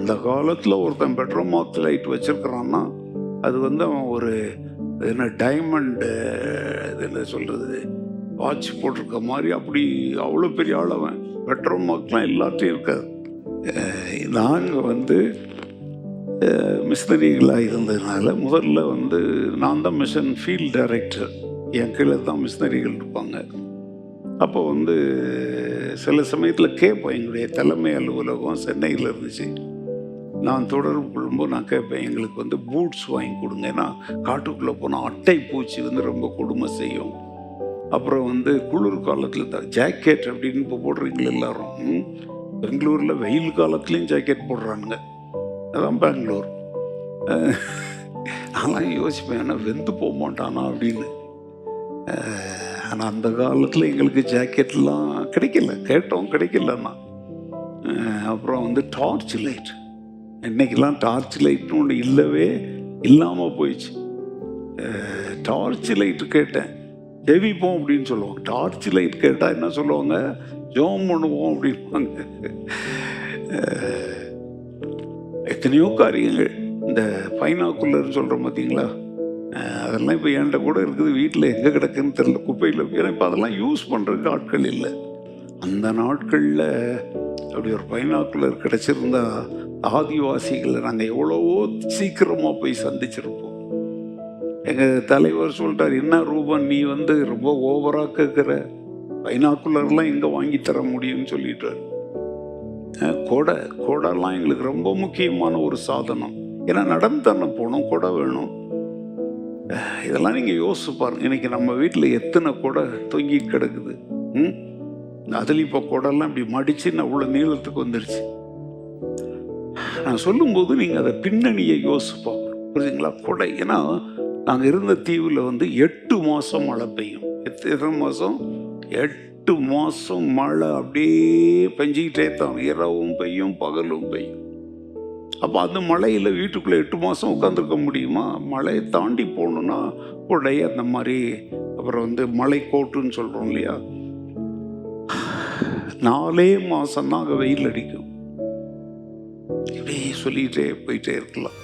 இந்த காலத்தில் ஒருத்தன் பெட்ரோமாக்ஸ் லைட் வச்சிருக்கிறான்னா அது வந்து அவன் ஒரு என்ன டைமண்ட் இது என்ன சொல்கிறது வாட்ச் போட்டிருக்க மாதிரி அப்படி அவ்வளோ பெரிய ஆள் அவன். பெட்ரோமாக்ஸ்லாம் எல்லாத்தையும் இருக்காது. நாங்கள் வந்து மிஷினரிகளாக இருந்ததுனால முதல்ல வந்து நான் தான் மிஷன் ஃபீல்ட் டைரக்டர், என் கீழே தான் மிஷினரிகள் இருப்பாங்க. அப்போ வந்து சில சமயத்தில் கேட்பேன், எங்களுடைய தலைமை அலுவலகம் சென்னையில் இருந்துச்சு, நான் தொடர்பு கொள்ளும்போது நான் கேட்பேன், எங்களுக்கு வந்து பூட்ஸ் வாங்கி கொடுங்க, ஏன்னா காட்டுக்குள்ளே போனால் அட்டை பூச்சி வந்து ரொம்ப கொடுமை செய்யும். அப்புறம் வந்து குளிர் காலத்தில் தான் ஜாக்கெட் அப்படின்னு இப்போ போடுறீங்களா எல்லாரும். பெங்களூரில் வெயில் காலத்துலேயும் ஜாக்கெட் போடுறானுங்க, அதான் பெங்களூர். நான் யோசிப்பேன், ஏன்னா வெந்து போக மாட்டானா அப்படின்னு. ஆனால் அந்த காலத்தில் எங்களுக்கு ஜாக்கெட்லாம் கிடைக்கல, கேட்டோம் கிடைக்கலன்னா. அப்புறம் வந்து டார்ச் லைட், இன்னைக்கெல்லாம் டார்ச் லைட்னு ஒன்று இல்லவே இல்லாமல் போயிடுச்சு. டார்ச் லைட்டு கேட்டேன், ஜெபிப்போம் அப்படின்னு சொல்லுவாங்க. டார்ச் லைட் கேட்டால் என்ன சொல்லுவாங்க, ஜோம் பண்ணுவோம் அப்படின்வாங்க. எத்தனையோ காரியங்கள், இந்த பைனாக்குலர் சொல்கிறோம் பார்த்தீங்களா, அதெல்லாம் இப்போ என்கிட்ட கூட இருக்குது, வீட்டில் எங்கே கிடக்குன்னு தெரியல, குப்பையில். ஏன்னா இப்போ அதெல்லாம் யூஸ் பண்ணுறதுக்கு ஆட்கள் இல்லை. அந்த நாட்களில் அப்படி ஒரு பைனாக்குலர் கிடச்சிருந்தா ஆதிவாசிகளை நாங்கள் எவ்வளவோ சீக்கிரமாக போய் சந்திச்சிருப்போம். எங்கள் தலைவர் சொல்லிட்டார், என்ன ரூபன் நீ வந்து ரொம்ப ஓவராக கேட்குற, பைனாக்குலர்லாம் எங்கே வாங்கி தர முடியும்னு சொல்லிட்டார். கொடைலாம் எங்களுக்கு ரொம்ப முக்கியமான ஒரு சாதனம், ஏன்னா நடந்து தானே போகணும், கொடை வேணும். இதெல்லாம் நீங்கள் யோசிச்சு பாருங்க, இன்னைக்கு நம்ம வீட்டில் எத்தனை கொடை தொங்கி கிடக்குது. அதில் இப்போ கொடைலாம் இப்படி மடிச்சு அவ்வளோ நீளத்துக்கு வந்துடுச்சு. நான் சொல்லும்போது நீங்கள் அதை பின்னணியை யோசிச்சு பார்க்கணும், புரியுதுங்களா? கொடை, ஏன்னா நாங்கள் இருந்த தீவில் வந்து 8 மாதம் மழை பெய்யும். எத்தனை மாதம்? 8 மாதம் மழை அப்படியே பெஞ்சிக்கிட்டே தான், இரவும் பெய்யும் பகலும் பெய்யும். அப்போ அந்த மழையில் வீட்டுக்குள்ளே 8 மாதம் உட்காந்துருக்க முடியுமா? மழையை தாண்டி போகணுன்னா கொடை அந்த மாதிரி. அப்புறம் வந்து மழை கோட்டுன்னு சொல்கிறோம் இல்லையா, 4 மாதம் தான் அங்கே வெயில் அடிக்கும். இப்படி சொல்லிகிட்டே போயிட்டே இருக்கலாம்.